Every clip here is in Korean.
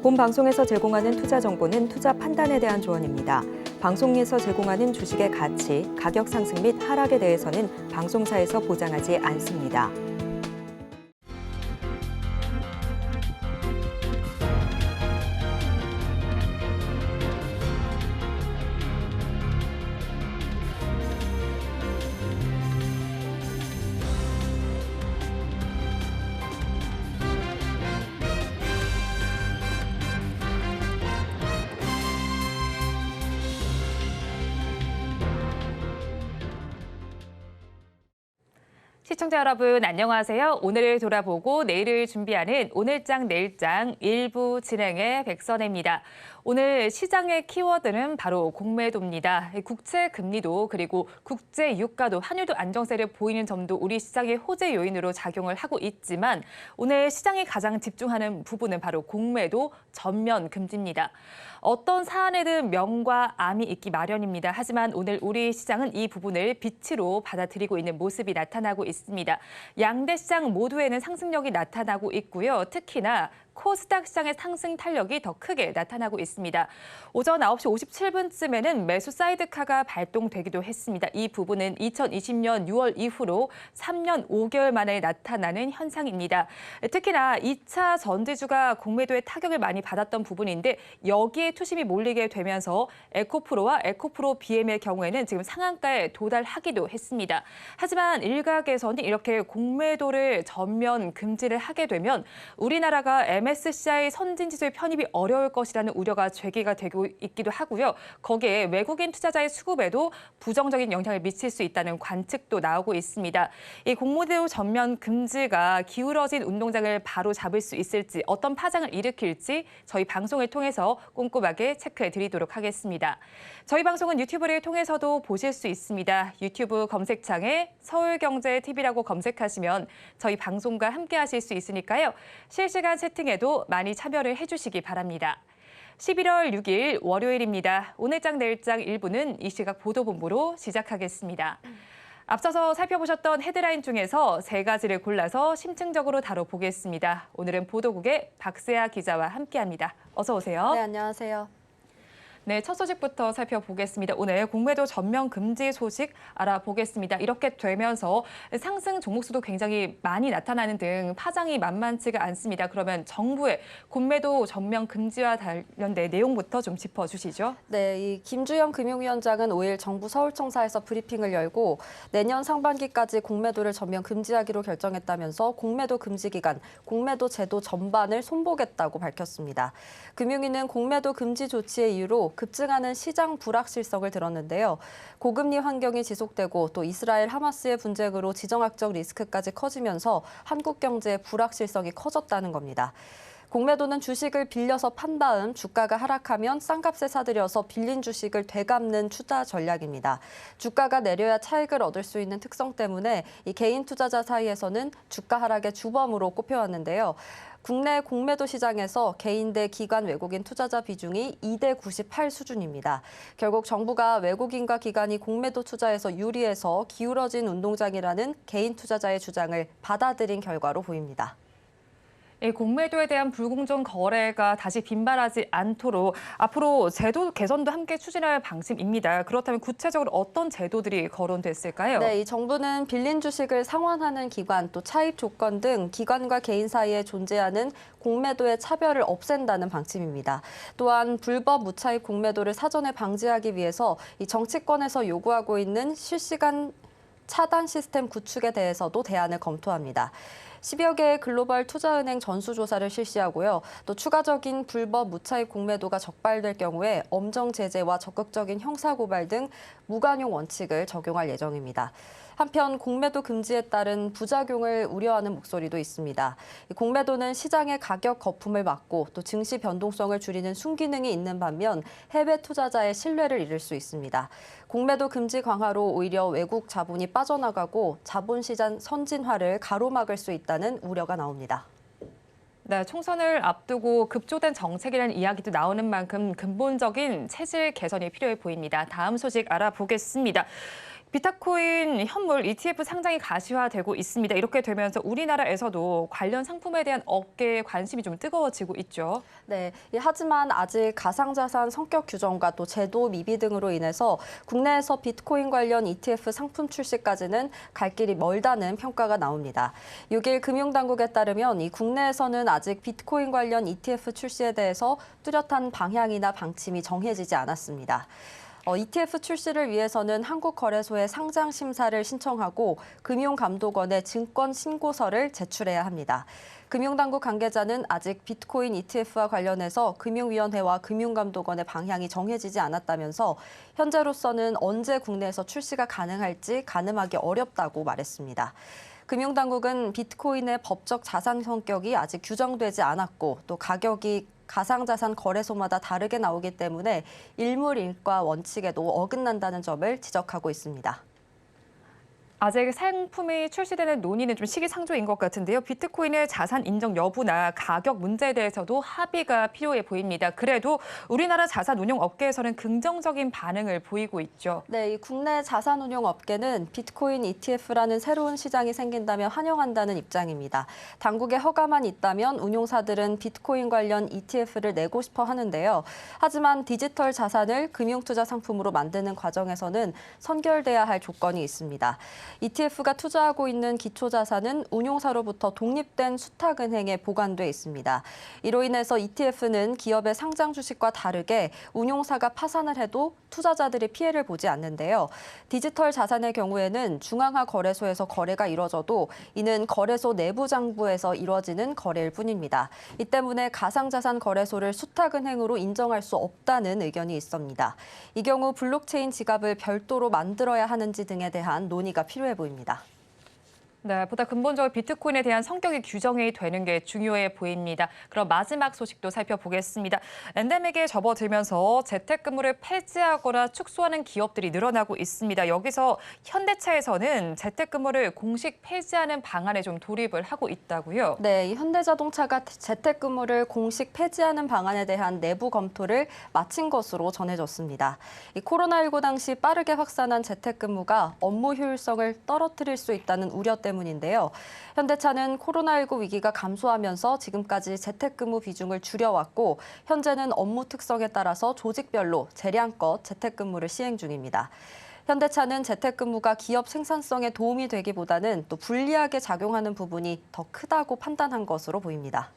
본 방송에서 제공하는 투자 정보는 투자 판단에 대한 조언입니다. 방송에서 제공하는 주식의 가치, 가격 상승 및 하락에 대해서는 방송사에서 보장하지 않습니다. 시청자 여러분 안녕하세요. 오늘을 돌아보고 내일을 준비하는 오늘장 내일장 1부 진행의 백선혜입니다. 오늘 시장의 키워드는 바로 공매도입니다. 국채 금리도 그리고 국제 유가도 환율도 안정세를 보이는 점도 우리 시장의 호재 요인으로 작용을 하고 있지만 오늘 시장이 가장 집중하는 부분은 바로 공매도 전면 금지입니다. 어떤 사안에든 명과 암이 있기 마련입니다. 하지만 오늘 우리 시장은 이 부분을 빛으로 받아들이고 있는 모습이 나타나고 있습니다. 양대 시장 모두에는 상승력이 나타나고 있고요. 특히나 코스닥 시장의 상승 탄력이 더 크게 나타나고 있습니다. 오전 9시 57분쯤에는 매수 사이드카가 발동되기도 했습니다. 이 부분은 2020년 6월 이후로 3년 5개월 만에 나타나는 현상입니다. 특히나 2차 전지주가 공매도의 타격을 많이 받았던 부분인데 여기에 투심이 몰리게 되면서 에코프로와 에코프로 BM의 경우에는 지금 상한가에 도달하기도 했습니다. 하지만 일각에서는 이렇게 공매도를 전면 금지를 하게 되면 우리나라가 MSCI 선진지수에 편입이 어려울 것이라는 우려가 제기가 되고 있기도 하고요. 거기에 외국인 투자자의 수급에도 부정적인 영향을 미칠 수 있다는 관측도 나오고 있습니다. 이 공매도 전면 금지가 기울어진 운동장을 바로 잡을 수 있을지 어떤 파장을 일으킬지 저희 방송을 통해서 꼼꼼하게 체크해 드리도록 하겠습니다. 저희 방송은 유튜브를 통해서도 보실 수 있습니다. 유튜브 검색창에 서울경제TV라고 검색하시면 저희 방송과 함께 하실 수 있으니까요. 실시간 채팅에도 많이 참여를 해주시기 바랍니다. 11월 6일 월요일입니다. 오늘장 내일장 1부는 이 시각 보도본부로 시작하겠습니다. 앞서서 살펴보셨던 헤드라인 중에서 세 가지를 골라서 심층적으로 다뤄보겠습니다. 오늘은 보도국의 박세아 기자와 함께합니다. 어서 오세요. 네, 안녕하세요. 네, 첫 소식부터 살펴보겠습니다. 오늘 공매도 전면 금지 소식 알아보겠습니다. 이렇게 되면서 상승 종목수도 굉장히 많이 나타나는 등 파장이 만만치가 않습니다. 그러면 정부의 공매도 전면 금지와 관련된 내용부터 좀 짚어주시죠. 네, 이 김주영 금융위원장은 5일 정부 서울청사에서 브리핑을 열고 내년 상반기까지 공매도를 전면 금지하기로 결정했다면서 공매도 금지 기간, 공매도 제도 전반을 손보겠다고 밝혔습니다. 금융위는 공매도 금지 조치의 이유로 급증하는 시장 불확실성을 들었는데요. 고금리 환경이 지속되고 또 이스라엘 하마스의 분쟁으로 지정학적 리스크까지 커지면서 한국 경제의 불확실성이 커졌다는 겁니다. 공매도는 주식을 빌려서 판 다음 주가가 하락하면 싼값에 사들여서 빌린 주식을 되갚는 투자 전략입니다. 주가가 내려야 차익을 얻을 수 있는 특성 때문에 이 개인 투자자 사이에서는 주가 하락의 주범으로 꼽혀왔는데요. 국내 공매도 시장에서 개인 대 기관 외국인 투자자 비중이 2대 98 수준입니다. 결국 정부가 외국인과 기관이 공매도 투자에서 유리해서 기울어진 운동장이라는 개인 투자자의 주장을 받아들인 결과로 보입니다. 공매도에 대한 불공정 거래가 다시 빈발하지 않도록 앞으로 제도 개선도 함께 추진할 방침입니다. 그렇다면 구체적으로 어떤 제도들이 거론됐을까요? 네, 이 정부는 빌린 주식을 상환하는 기관, 또 차입 조건 등 기관과 개인 사이에 존재하는 공매도의 차별을 없앤다는 방침입니다. 또한 불법 무차입 공매도를 사전에 방지하기 위해서 이 정치권에서 요구하고 있는 실시간 차단 시스템 구축에 대해서도 대안을 검토합니다. 10여 개의 글로벌 투자은행 전수조사를 실시하고요. 또 추가적인 불법 무차입 공매도가 적발될 경우에 엄정 제재와 적극적인 형사고발 등 무관용 원칙을 적용할 예정입니다. 한편 공매도 금지에 따른 부작용을 우려하는 목소리도 있습니다. 공매도는 시장의 가격 거품을 막고 또 증시 변동성을 줄이는 순기능이 있는 반면 해외 투자자의 신뢰를 잃을 수 있습니다. 공매도 금지 강화로 오히려 외국 자본이 빠져나가고 자본시장 선진화를 가로막을 수 있다는 우려가 나옵니다. 네, 총선을 앞두고 급조된 정책이라는 이야기도 나오는 만큼 근본적인 체질 개선이 필요해 보입니다. 다음 소식 알아보겠습니다. 비트코인 현물 ETF 상장이 가시화되고 있습니다. 이렇게 되면서 우리나라에서도 관련 상품에 대한 업계의 관심이 좀 뜨거워지고 있죠. 네, 하지만 아직 가상자산 성격 규정과 또 제도 미비 등으로 인해서 국내에서 비트코인 관련 ETF 상품 출시까지는 갈 길이 멀다는 평가가 나옵니다. 6일 금융당국에 따르면 이 국내에서는 아직 비트코인 관련 ETF 출시에 대해서 뚜렷한 방향이나 방침이 정해지지 않았습니다. ETF 출시를 위해서는 한국거래소에 상장 심사를 신청하고 금융감독원에 증권 신고서를 제출해야 합니다. 금융당국 관계자는 아직 비트코인 ETF와 관련해서 금융위원회와 금융감독원의 방향이 정해지지 않았다면서 현재로서는 언제 국내에서 출시가 가능할지 가늠하기 어렵다고 말했습니다. 금융당국은 비트코인의 법적 자산 성격이 아직 규정되지 않았고 또 가격이 가상자산 거래소마다 다르게 나오기 때문에 일물일과 원칙에도 어긋난다는 점을 지적하고 있습니다. 아직 상품이 출시되는 논의는 좀 시기상조인 것 같은데요. 비트코인의 자산 인정 여부나 가격 문제에 대해서도 합의가 필요해 보입니다. 그래도 우리나라 자산 운용 업계에서는 긍정적인 반응을 보이고 있죠. 네, 이 국내 자산 운용 업계는 비트코인 ETF라는 새로운 시장이 생긴다면 환영한다는 입장입니다. 당국의 허가만 있다면 운용사들은 비트코인 관련 ETF를 내고 싶어 하는데요. 하지만 디지털 자산을 금융투자 상품으로 만드는 과정에서는 선결돼야 할 조건이 있습니다. ETF가 투자하고 있는 기초자산은 운용사로부터 독립된 수탁은행에 보관돼 있습니다. 이로 인해서 ETF는 기업의 상장 주식과 다르게 운용사가 파산을 해도 투자자들이 피해를 보지 않는데요. 디지털 자산의 경우에는 중앙화 거래소에서 거래가 이뤄져도 이는 거래소 내부 장부에서 이뤄지는 거래일 뿐입니다. 이 때문에 가상자산 거래소를 수탁은행으로 인정할 수 없다는 의견이 있습니다. 이 경우 블록체인 지갑을 별도로 만들어야 하는지 등에 대한 논의가 필요해 보입니다. 네, 보다 근본적으로 비트코인에 대한 성격이 규정이 되는 게 중요해 보입니다. 그럼 마지막 소식도 살펴보겠습니다. 엔데믹에 접어들면서 재택근무를 폐지하거나 축소하는 기업들이 늘어나고 있습니다. 여기서 현대차에서는 재택근무를 공식 폐지하는 방안에 좀 돌입을 하고 있다고요? 네, 이 현대자동차가 재택근무를 공식 폐지하는 방안에 대한 내부 검토를 마친 것으로 전해졌습니다. 이 코로나19 당시 빠르게 확산한 재택근무가 업무 효율성을 떨어뜨릴 수 있다는 우려 때문인데요. 현대차는 코로나19 위기가 감소하면서 지금까지 재택근무 비중을 줄여왔고 현재는 업무 특성에 따라서 조직별로 재량껏 재택근무를 시행 중입니다. 현대차는 재택근무가 기업 생산성에 도움이 되기보다는 또 불리하게 작용하는 부분이 더 크다고 판단한 것으로 보입니다.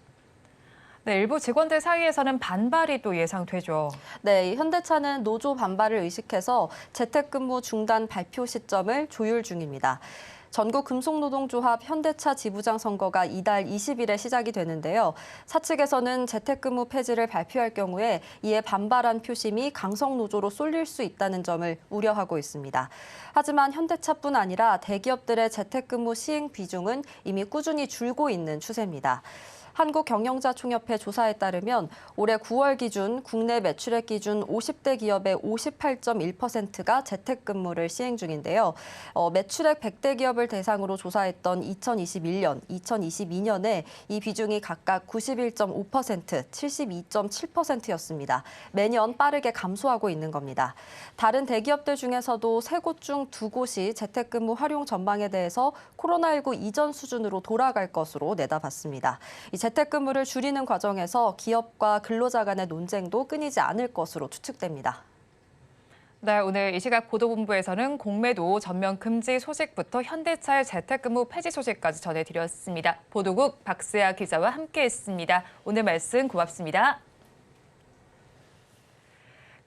네, 일부 직원들 사이에서는 반발이 또 예상되죠. 네, 현대차는 노조 반발을 의식해서 재택근무 중단 발표 시점을 조율 중입니다. 전국금속노동조합 현대차 지부장 선거가 이달 20일에 시작이 되는데요. 사측에서는 재택근무 폐지를 발표할 경우에 이에 반발한 표심이 강성노조로 쏠릴 수 있다는 점을 우려하고 있습니다. 하지만 현대차뿐 아니라 대기업들의 재택근무 시행 비중은 이미 꾸준히 줄고 있는 추세입니다. 한국경영자총협회 조사에 따르면 올해 9월 기준 국내 매출액 기준 50대 기업의 58.1%가 재택근무를 시행 중인데요. 매출액 100대 기업을 대상으로 조사했던 2021년, 2022년에 이 비중이 각각 91.5%, 72.7%였습니다. 매년 빠르게 감소하고 있는 겁니다. 다른 대기업들 중에서도 3곳 중 2곳이 재택근무 활용 전망에 대해서 코로나19 이전 수준으로 돌아갈 것으로 내다봤습니다. 재택근무를 줄이는 과정에서 기업과 근로자 간의 논쟁도 끊이지 않을 것으로 추측됩니다. 네, 오늘 이 시각 보도본부에서는 공매도 전면 금지 소식부터 현대차의 재택근무 폐지 소식까지 전해드렸습니다. 보도국 박세아 기자와 함께했습니다. 오늘 말씀 고맙습니다.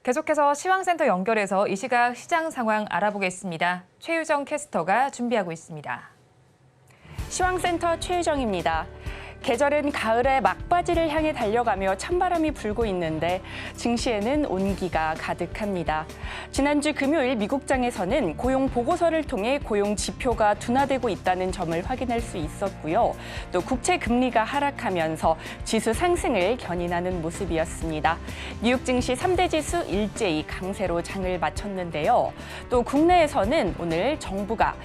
계속해서 시황센터 연결해서 이 시각 시장 상황 알아보겠습니다. 최유정 캐스터가 준비하고 있습니다. 시황센터 최유정입니다. 계절은 가을의 막바지를 향해 달려가며 찬바람이 불고 있는데 증시에는 온기가 가득합니다. 지난주 금요일 미국장에서는 고용 보고서를 통해 고용 지표가 둔화되고 있다는 점을 확인할 수 있었고요. 또 국채 금리가 하락하면서 지수 상승을 견인하는 모습이었습니다. 뉴욕 증시 3대 지수 일제히 강세로 장을 마쳤는데요. 또 국내에서는 오늘 정부가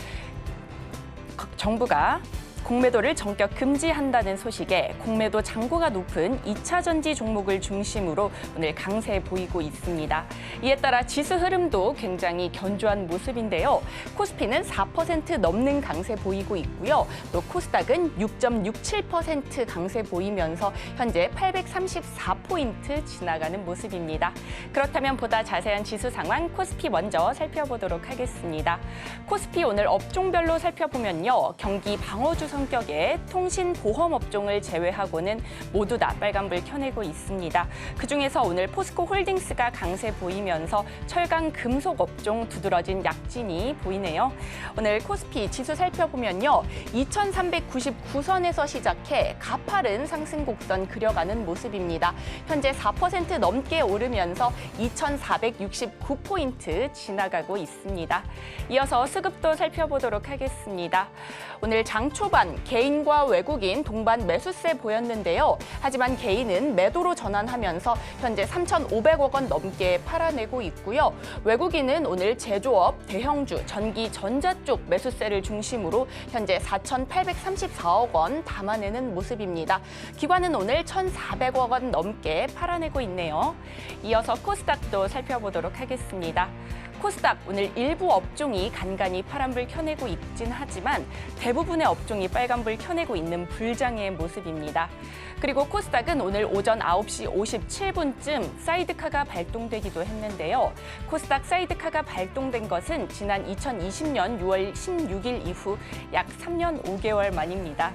공매도를 전격 금지한다는 소식에 공매도 잔고가 높은 2차 전지 종목을 중심으로 오늘 강세 보이고 있습니다. 이에 따라 지수 흐름도 굉장히 견조한 모습인데요. 코스피는 4% 넘는 강세 보이고 있고요. 또 코스닥은 6.67% 강세 보이면서 현재 834포인트 지나가는 모습입니다. 그렇다면 보다 자세한 지수 상황 코스피 먼저 살펴보도록 하겠습니다. 코스피 오늘 업종별로 살펴보면요. 경기 방어주 성격의 통신 보험 업종을 제외하고는 모두 다 빨간불 켜내고 있습니다. 그중에서 오늘 포스코 홀딩스가 강세 보이면서 철강 금속 업종 두드러진 약진이 보이네요. 오늘 코스피 지수 살펴보면요. 2399선에서 시작해 가파른 상승 곡선 그려가는 모습입니다. 현재 4% 넘게 오르면서 2469포인트 지나가고 있습니다. 이어서 수급도 살펴보도록 하겠습니다. 오늘 장 초반 개인과 외국인 동반 매수세 보였는데요. 하지만 개인은 매도로 전환하면서 현재 3,500억 원 넘게 팔아내고 있고요. 외국인은 오늘 제조업, 대형주, 전기, 전자 쪽 매수세를 중심으로 현재 4,834억 원 담아내는 모습입니다. 기관은 오늘 1,400억 원 넘게 팔아내고 있네요. 이어서 코스닥도 살펴보도록 하겠습니다. 코스닥 오늘 일부 업종이 간간히 파란불 켜내고 있긴 하지만 대부분의 업종이 빨간불 켜내고 있는 불장의 모습입니다. 그리고 코스닥은 오늘 오전 9시 57분쯤 사이드카가 발동되기도 했는데요. 코스닥 사이드카가 발동된 것은 지난 2020년 6월 16일 이후 약 3년 5개월 만입니다.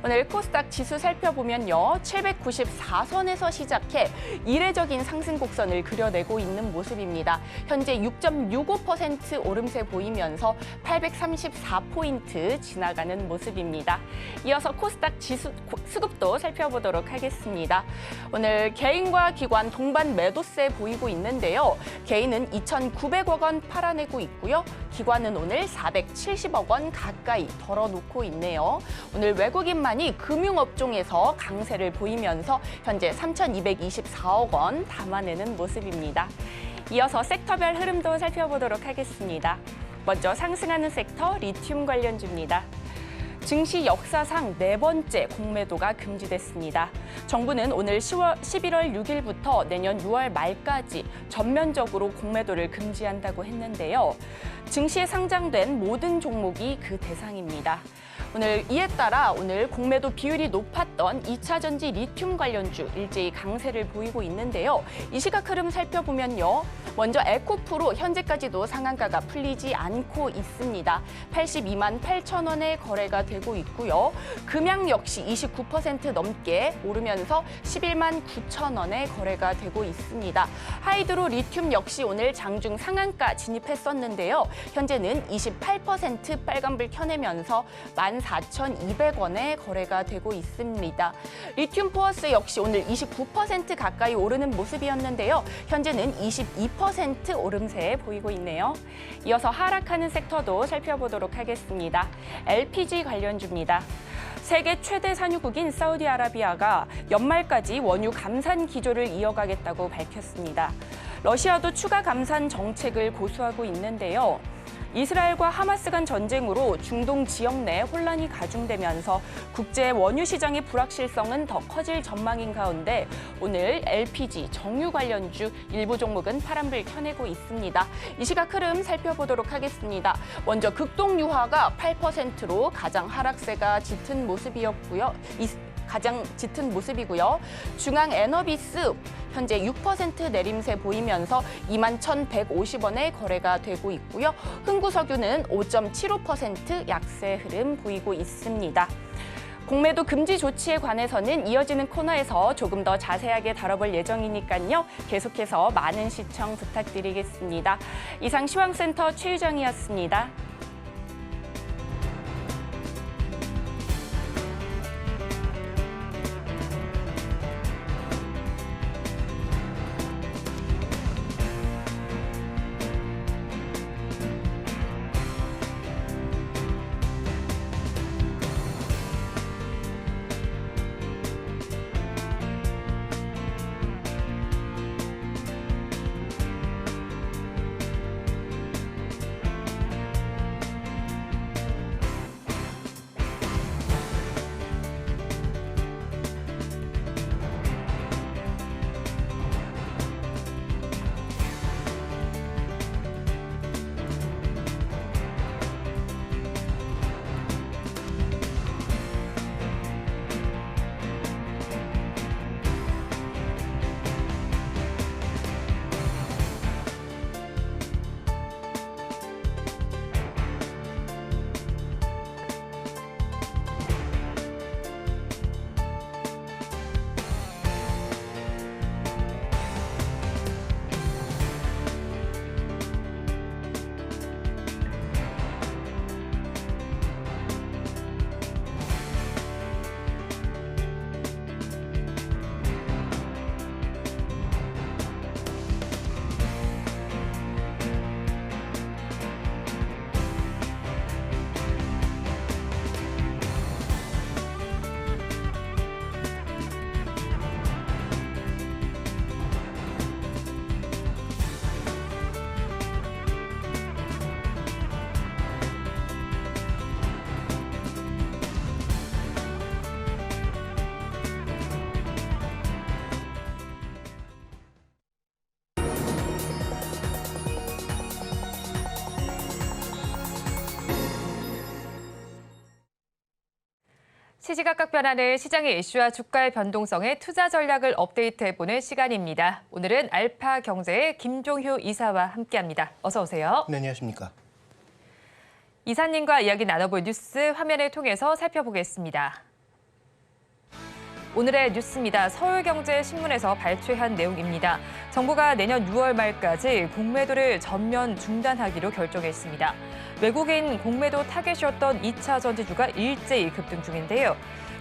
오늘 코스닥 지수 살펴보면요. 794선에서 시작해 이례적인 상승 곡선을 그려내고 있는 모습입니다. 현재 6.65% 오름세 보이면서 834포인트 지나가는 모습입니다. 이어서 코스닥 지수 수급도 살펴보도록 하겠습니다. 오늘 개인과 기관 동반 매도세 보이고 있는데요. 개인은 2,900억 원 팔아내고 있고요. 기관은 오늘 470억 원 가까이 덜어놓고 있네요. 오늘 외국인만이 금융업종에서 강세를 보이면서 현재 3,224억 원 담아내는 모습입니다. 이어서 섹터별 흐름도 살펴보도록 하겠습니다. 먼저 상승하는 섹터 리튬 관련주입니다. 증시 역사상 4번째 공매도가 금지됐습니다. 정부는 오늘 11월 6일부터 내년 6월 말까지 전면적으로 공매도를 금지한다고 했는데요. 증시에 상장된 모든 종목이 그 대상입니다. 오늘 이에 따라 오늘 공매도 비율이 높았던 2차 전지 리튬 관련주 일제히 강세를 보이고 있는데요. 이 시각 흐름 살펴보면요. 먼저 에코프로 현재까지도 상한가가 풀리지 않고 있습니다. 82만 8천 원에 거래가 되고 있고요. 금양 역시 29% 넘게 오르면서 11만 9천 원에 거래가 되고 있습니다. 하이드로 리튬 역시 오늘 장중 상한가 진입했었는데요. 현재는 28% 빨간불 켜내면서 14,200원에 거래가 되고 있습니다. 리튬 포어스 역시 오늘 29% 가까이 오르는 모습이었는데요. 현재는 22% 오름세 보이고 있네요. 이어서 하락하는 섹터도 살펴보도록 하겠습니다. LPG 관련주입니다. 세계 최대 산유국인 사우디아라비아가 연말까지 원유 감산 기조를 이어가겠다고 밝혔습니다. 러시아도 추가 감산 정책을 고수하고 있는데요. 이스라엘과 하마스 간 전쟁으로 중동 지역 내 혼란이 가중되면서 국제 원유 시장의 불확실성은 더 커질 전망인 가운데 오늘 LPG, 정유 관련주 일부 종목은 파란불 켜내고 있습니다. 이 시각 흐름 살펴보도록 하겠습니다. 먼저 극동유화가 8%로 가장 하락세가 짙은 모습이었고요. 가장 짙은 모습이고요. 중앙에너비스 현재 6% 내림세 보이면서 21,150원에 거래가 되고 있고요. 흥구석유는 5.75% 약세 흐름 보이고 있습니다. 공매도 금지 조치에 관해서는 이어지는 코너에서 조금 더 자세하게 다뤄볼 예정이니까요. 계속해서 많은 시청 부탁드리겠습니다. 이상 시황센터 최유정이었습니다. 시시각각 변하는 시장의 이슈와 주가의 변동성에 투자 전략을 업데이트해보는 시간입니다. 오늘은 알파경제의 김종효 이사와 함께합니다. 어서 오세요. 네, 안녕하십니까. 이사님과 이야기 나눠볼 뉴스 화면을 통해서 살펴보겠습니다. 오늘의 뉴스입니다. 서울경제신문에서 발췌한 내용입니다. 정부가 내년 6월 말까지 공매도를 전면 중단하기로 결정했습니다. 외국인 공매도 타겟이었던 2차 전지주가 일제히 급등 중인데요.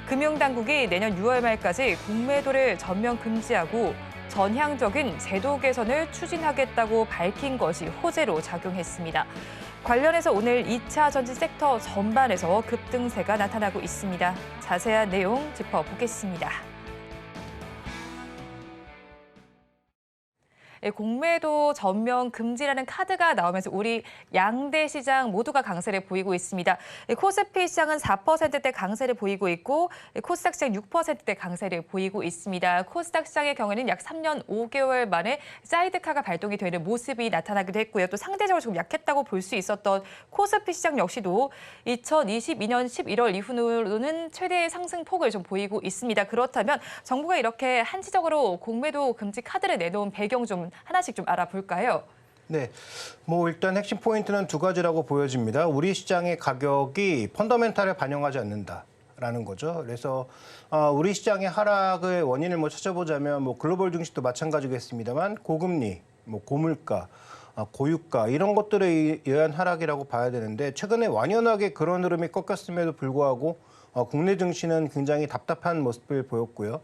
금융당국이 내년 6월 말까지 공매도를 전면 금지하고 전향적인 제도 개선을 추진하겠다고 밝힌 것이 호재로 작용했습니다. 관련해서 오늘 2차 전지 섹터 전반에서 급등세가 나타나고 있습니다. 자세한 내용 짚어보겠습니다. 공매도 전면 금지라는 카드가 나오면서 우리 양대 시장 모두가 강세를 보이고 있습니다. 코스피 시장은 4%대 강세를 보이고 있고 코스닥 시장 6%대 강세를 보이고 있습니다. 코스닥 시장의 경우에는 약 3년 5개월 만에 사이드카가 발동이 되는 모습이 나타나기도 했고요. 또 상대적으로 좀 약했다고 볼 수 있었던 코스피 시장 역시도 2022년 11월 이후로는 최대의 상승폭을 좀 보이고 있습니다. 그렇다면 정부가 이렇게 한시적으로 공매도 금지 카드를 내놓은 배경 좀 하나씩 좀 알아볼까요? 네, 일단 핵심 포인트는 두 가지라고 보여집니다. 우리 시장의 가격이 펀더멘탈을 반영하지 않는다라는 거죠. 그래서 우리 시장의 하락의 원인을 찾아보자면 글로벌 증시도 마찬가지겠습니다만 고금리, 고물가, 고유가 이런 것들에 의한 하락이라고 봐야 되는데 최근에 완연하게 그런 흐름이 꺾였음에도 불구하고 국내 증시는 굉장히 답답한 모습을 보였고요.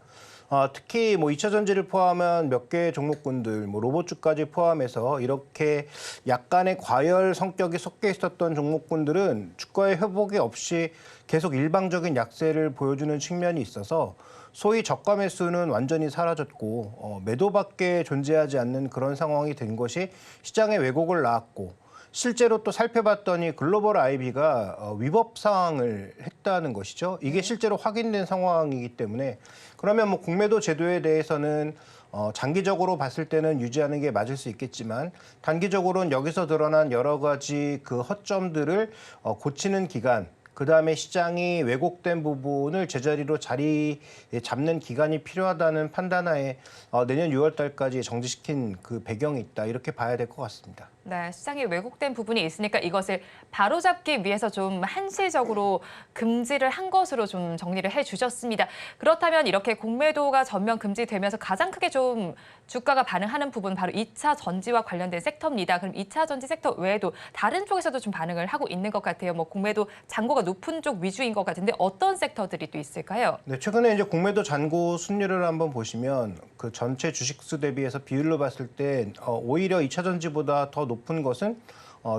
특히 2차 전지를 포함한 몇 개의 종목군들, 로봇주까지 포함해서 이렇게 약간의 과열 성격이 섞여 있었던 종목군들은 주가의 회복이 없이 계속 일방적인 약세를 보여주는 측면이 있어서 소위 저가 매수는 완전히 사라졌고 매도밖에 존재하지 않는 그런 상황이 된 것이 시장의 왜곡을 낳았고 실제로 또 살펴봤더니 글로벌 IB가 위법 사항을 했다는 것이죠. 이게 실제로 확인된 상황이기 때문에 그러면 공매도 제도에 대해서는 장기적으로 봤을 때는 유지하는 게 맞을 수 있겠지만 단기적으로는 여기서 드러난 여러 가지 그 허점들을 고치는 기간, 그다음에 시장이 왜곡된 부분을 제자리로 자리 잡는 기간이 필요하다는 판단하에 내년 6월 달까지 정지시킨 그 배경이 있다. 이렇게 봐야 될 것 같습니다. 네, 시장이 왜곡된 부분이 있으니까 이것을 바로잡기 위해서 좀 한시적으로 금지를 한 것으로 좀 정리를 해주셨습니다. 그렇다면 이렇게 공매도가 전면 금지되면서 가장 크게 좀 주가가 반응하는 부분 바로 2차 전지와 관련된 섹터입니다. 그럼 2차 전지 섹터 외에도 다른 쪽에서도 좀 반응을 하고 있는 것 같아요. 공매도 잔고가 높은 쪽 위주인 것 같은데 어떤 섹터들이 또 있을까요? 네, 최근에 이제 공매도 잔고 순위를 한번 보시면 그 전체 주식수 대비해서 비율로 봤을 때 오히려 2차 전지보다 더 높은 것은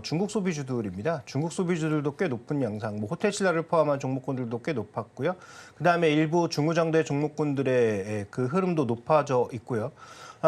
중국 소비주들입니다. 중국 소비주들도 꽤 높은 양상, 호텔 신라를 포함한 종목군들도 꽤 높았고요. 그다음에 일부 중후장대 종목군들의 그 흐름도 높아져 있고요.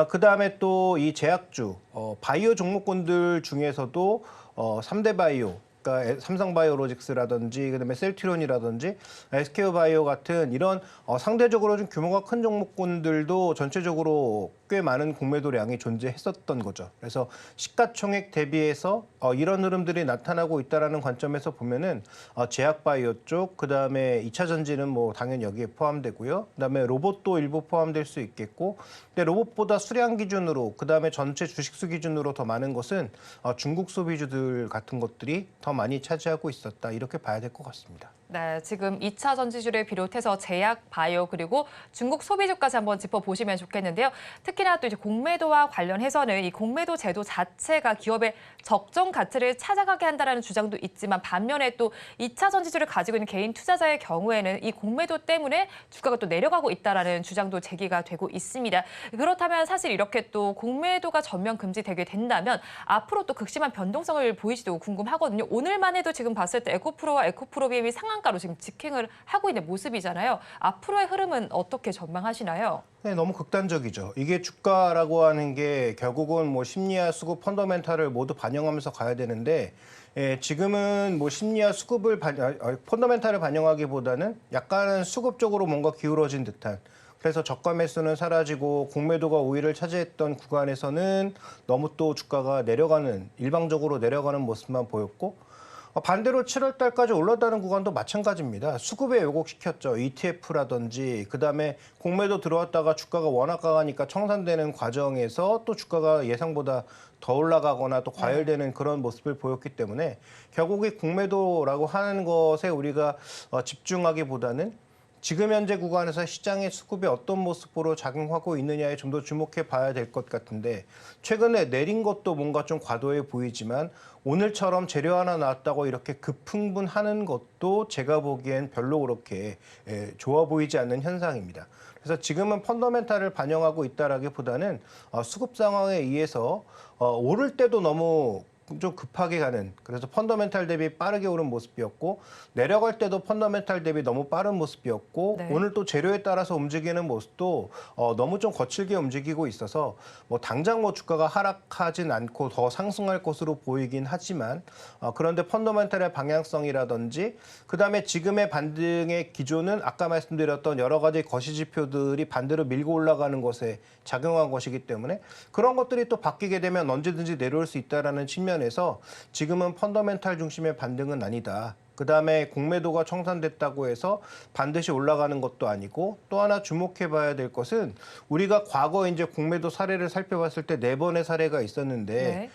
그다음에 또 이 제약주, 바이오 종목군들 중에서도 3대 바이오, 그러니까 삼성바이오로직스라든지 그다음에 셀트리온이라든지 SK바이오 같은 이런 상대적으로 좀 규모가 큰 종목군들도 전체적으로 꽤 많은 공매도량이 존재했었던 거죠. 그래서 시가총액 대비해서 이런 흐름들이 나타나고 있다는 관점에서 보면은 제약바이오 쪽, 그다음에 2차 전지는 당연히 여기에 포함되고요. 그다음에 로봇도 일부 포함될 수 있겠고, 근데 로봇보다 수량 기준으로, 그다음에 전체 주식수 기준으로 더 많은 것은 중국 소비주들 같은 것들이 더 많이 차지하고 있었다. 이렇게 봐야 될 것 같습니다. 네, 지금 2차 전지주를 비롯해서 제약, 바이오 그리고 중국 소비주까지 한번 짚어보시면 좋겠는데요. 특히나 또 이제 공매도와 관련해서는 이 공매도 제도 자체가 기업의 적정 가치를 찾아가게 한다는 주장도 있지만 반면에 또 2차 전지주를 가지고 있는 개인 투자자의 경우에는 이 공매도 때문에 주가가 또 내려가고 있다는 주장도 제기가 되고 있습니다. 그렇다면 사실 이렇게 또 공매도가 전면 금지되게 된다면 앞으로 또 극심한 변동성을 보이지도 궁금하거든요. 오늘만 해도 지금 봤을 때 에코프로와 에코프로비엠이 상한가로 지금 직행을 하고 있는 모습이잖아요. 앞으로의 흐름은 어떻게 전망하시나요? 네, 너무 극단적이죠. 이게 주가라고 하는 게 결국은 심리와 수급, 펀더멘탈을 모두 반영하면서 가야 되는데 지금은 심리와 수급을 펀더멘탈을 반영하기보다는 약간은 수급 쪽으로 뭔가 기울어진 듯한, 그래서 저가 매수는 사라지고 공매도가 우위를 차지했던 구간에서는 너무 또 주가가 일방적으로 내려가는 모습만 보였고 반대로 7월 달까지 올랐다는 구간도 마찬가지입니다. 수급에 왜곡시켰죠. ETF라든지 그다음에 공매도 들어왔다가 주가가 워낙 강하니까 청산되는 과정에서 또 주가가 예상보다 더 올라가거나 또 과열되는 그런 모습을 보였기 때문에 결국 이 공매도라고 하는 것에 우리가 집중하기보다는 지금 현재 구간에서 시장의 수급이 어떤 모습으로 작용하고 있느냐에 좀 더 주목해 봐야 될 것 같은데 최근에 내린 것도 뭔가 좀 과도해 보이지만 오늘처럼 재료 하나 나왔다고 이렇게 급흥분하는 것도 제가 보기엔 별로 그렇게 좋아 보이지 않는 현상입니다. 그래서 지금은 펀더멘탈을 반영하고 있다라기보다는 수급 상황에 의해서 오를 때도 너무 좀 급하게 가는, 그래서 펀더멘탈 대비 빠르게 오른 모습이었고 내려갈 때도 펀더멘탈 대비 너무 빠른 모습이었고 네. 오늘 또 재료에 따라서 움직이는 모습도 너무 좀 거칠게 움직이고 있어서 뭐 당장 뭐 주가가 하락하진 않고 더 상승할 것으로 보이긴 하지만 그런데 펀더멘탈의 방향성이라든지 그다음에 지금의 반등의 기조는 아까 말씀드렸던 여러 가지 거시 지표들이 반대로 밀고 올라가는 것에 작용한 것이기 때문에 그런 것들이 또 바뀌게 되면 언제든지 내려올 수 있다라는 측면에서 지금은 펀더멘탈 중심의 반등은 아니다. 그다음에 공매도가 청산됐다고 해서 반드시 올라가는 것도 아니고 또 하나 주목해 봐야 될 것은 우리가 과거 이제 공매도 사례를 살펴봤을 때 4번의 사례가 있었는데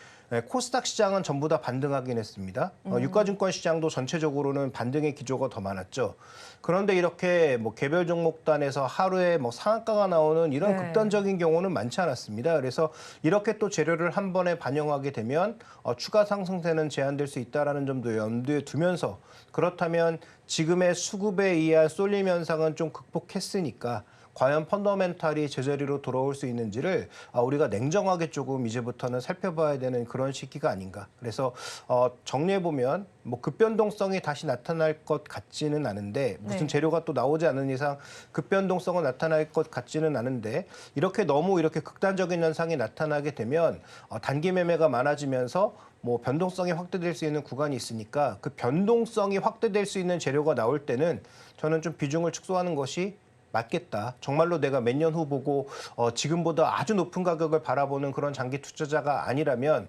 코스닥 시장은 전부 다 반등하긴 했습니다. 유가증권 시장도 전체적으로는 반등의 기조가 더 많았죠. 그런데 이렇게 뭐 개별 종목단에서 하루에 뭐 상한가가 나오는 이런 네. 극단적인 경우는 많지 않았습니다. 그래서 이렇게 또 재료를 한 번에 반영하게 되면 추가 상승세는 제한될 수 있다라는 점도 염두에 두면서 그렇다면 지금의 수급에 의한 쏠림 현상은 좀 극복했으니까 과연 펀더멘탈이 제자리로 돌아올 수 있는지를 우리가 냉정하게 조금 이제부터는 살펴봐야 되는 그런 시기가 아닌가. 그래서 정리해보면 뭐 급변동성이 다시 나타날 것 같지는 않은데 무슨 재료가 또 나오지 않은 이상 급변동성은 나타날 것 같지는 않은데 이렇게 너무 이렇게 극단적인 현상이 나타나게 되면 단기 매매가 많아지면서 뭐 변동성이 확대될 수 있는 구간이 있으니까 그 변동성이 확대될 수 있는 재료가 나올 때는 저는 좀 비중을 축소하는 것이 맞겠다. 정말로 내가 몇 년 후 보고 지금보다 아주 높은 가격을 바라보는 그런 장기 투자자가 아니라면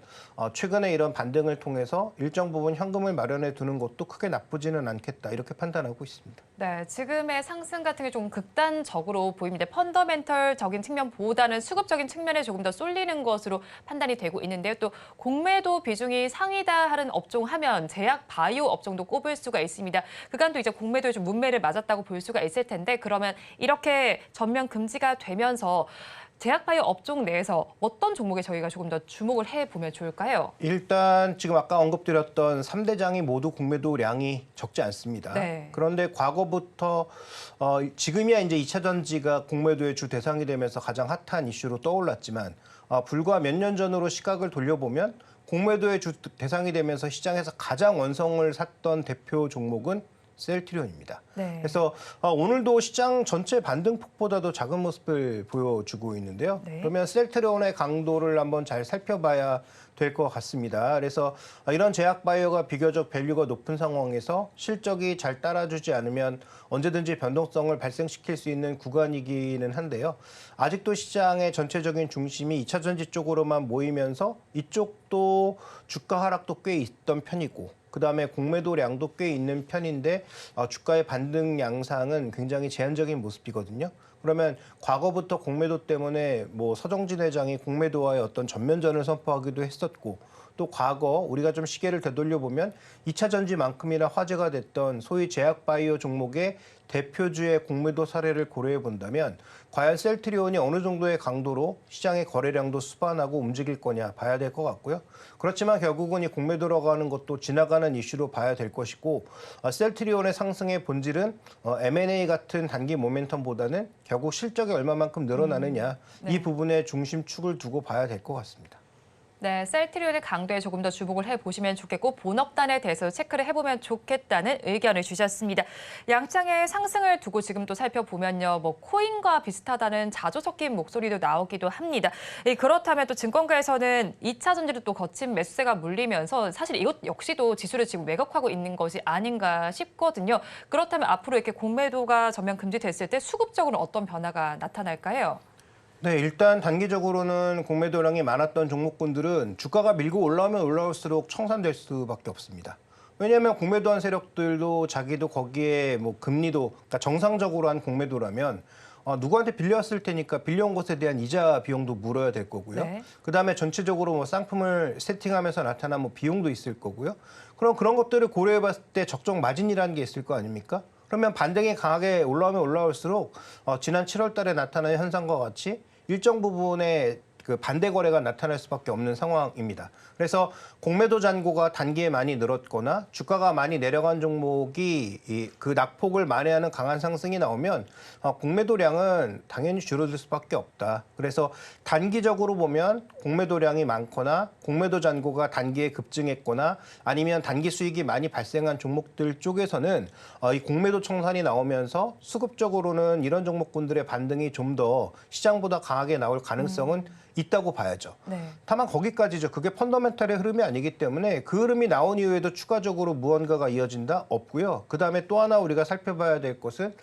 최근에 이런 반등을 통해서 일정 부분 현금을 마련해 두는 것도 크게 나쁘지는 않겠다. 이렇게 판단하고 있습니다. 네, 지금의 상승 같은 게 좀 극단적으로 보입니다. 펀더멘털적인 측면보다는 수급적인 측면에 조금 더 쏠리는 것으로 판단이 되고 있는데요. 또 공매도 비중이 상이다 하는 업종 하면 제약 바이오 업종도 꼽을 수가 있습니다. 그간도 이제 공매도에 좀 문매를 맞았다고 볼 수가 있을 텐데 그러면 이렇게 전면 금지가 되면서 제약바이오 업종 내에서 어떤 종목에 저희가 조금 더 주목을 해보면 좋을까요? 일단 지금 아까 언급드렸던 3대장이 모두 공매도량이 적지 않습니다. 네. 그런데 과거부터 지금이야 이제 2차 전지가 공매도의 주 대상이 되면서 가장 핫한 이슈로 떠올랐지만 불과 몇 년 전으로 시각을 돌려보면 공매도의 주 대상이 되면서 시장에서 가장 원성을 샀던 대표 종목은 셀트리온입니다. 네. 그래서 오늘도 시장 전체 반등폭보다도 작은 모습을 보여주고 있는데요. 네. 그러면 셀트리온의 강도를 한번 잘 살펴봐야 될 것 같습니다. 그래서 이런 제약 바이오가 비교적 밸류가 높은 상황에서 실적이 잘 따라주지 않으면 언제든지 변동성을 발생시킬 수 있는 구간이기는 한데요. 아직도 시장의 전체적인 중심이 2차 전지 쪽으로만 모이면서 이쪽도 주가 하락도 꽤 있던 편이고 그다음에 공매도량도 꽤 있는 편인데 주가의 반등 양상은 굉장히 제한적인 모습이거든요. 그러면 과거부터 공매도 때문에 뭐 서정진 회장이 공매도와의 어떤 전면전을 선포하기도 했었고 또 과거 우리가 좀 시계를 되돌려보면 2차 전지만큼이나 화제가 됐던 소위 제약바이오 종목의 대표주의 공매도 사례를 고려해 본다면 과연 셀트리온이 어느 정도의 강도로 시장의 거래량도 수반하고 움직일 거냐 봐야 될 것 같고요. 그렇지만 결국은 이 공매도라고 하는 것도 지나가는 이슈로 봐야 될 것이고 셀트리온의 상승의 본질은 M&A 같은 단기 모멘텀보다는 결국 실적이 얼마만큼 늘어나느냐 이 부분에 중심축을 두고 봐야 될 것 같습니다. 네, 셀트리온의 강도에 조금 더 주목을 해보시면 좋겠고 본업단에 대해서 체크를 해보면 좋겠다는 의견을 주셨습니다. 양장의 상승을 두고 지금 또 살펴보면요. 뭐 코인과 비슷하다는 자주 섞인 목소리도 나오기도 합니다. 그렇다면 또 증권가에서는 2차 전지를 또 거친 매수세가 물리면서 사실 이것 역시도 지수를 지금 왜곡하고 있는 것이 아닌가 싶거든요. 그렇다면 앞으로 이렇게 공매도가 전면 금지됐을 때 수급적으로 어떤 변화가 나타날까요? 네, 일단 단기적으로는 공매도량이 많았던 종목군들은 주가가 밀고 올라오면 올라올수록 청산될 수밖에 없습니다. 왜냐하면 공매도한 세력들도 자기도 거기에 뭐 금리도 그러니까 정상적으로 한 공매도라면 누구한테 빌렸을 테니까 빌려온 것에 대한 이자 비용도 물어야 될 거고요. 네. 그다음에 전체적으로 뭐 쌍품을 세팅하면서 나타난 뭐 비용도 있을 거고요. 그럼 그런 것들을 고려해봤을 때 적정 마진이라는 게 있을 거 아닙니까? 그러면 반등이 강하게 올라오면 올라올수록 지난 7월 달에 나타난 현상과 같이 일정 부분의 그 반대 거래가 나타날 수밖에 없는 상황입니다. 그래서 공매도 잔고가 단기에 많이 늘었거나 주가가 많이 내려간 종목이 그 낙폭을 만회하는 강한 상승이 나오면 공매도량은 당연히 줄어들 수밖에 없다. 그래서 단기적으로 보면 공매도량이 많거나 공매도 잔고가 단기에 급증했거나 아니면 단기 수익이 많이 발생한 종목들 쪽에서는 이 공매도 청산이 나오면서 수급적으로는 이런 종목군들의 반등이 좀 더 시장보다 강하게 나올 가능성은 있다고 봐야죠. 네. 다만 거기까지죠. 그게 펀더멘탈의 흐름이 아니기 때문에 그 흐름이 나온 이후에도 추가적으로 무언가가 이어진다? 없고요. 그다음에 또 하나 우리가 살펴봐야 될 것은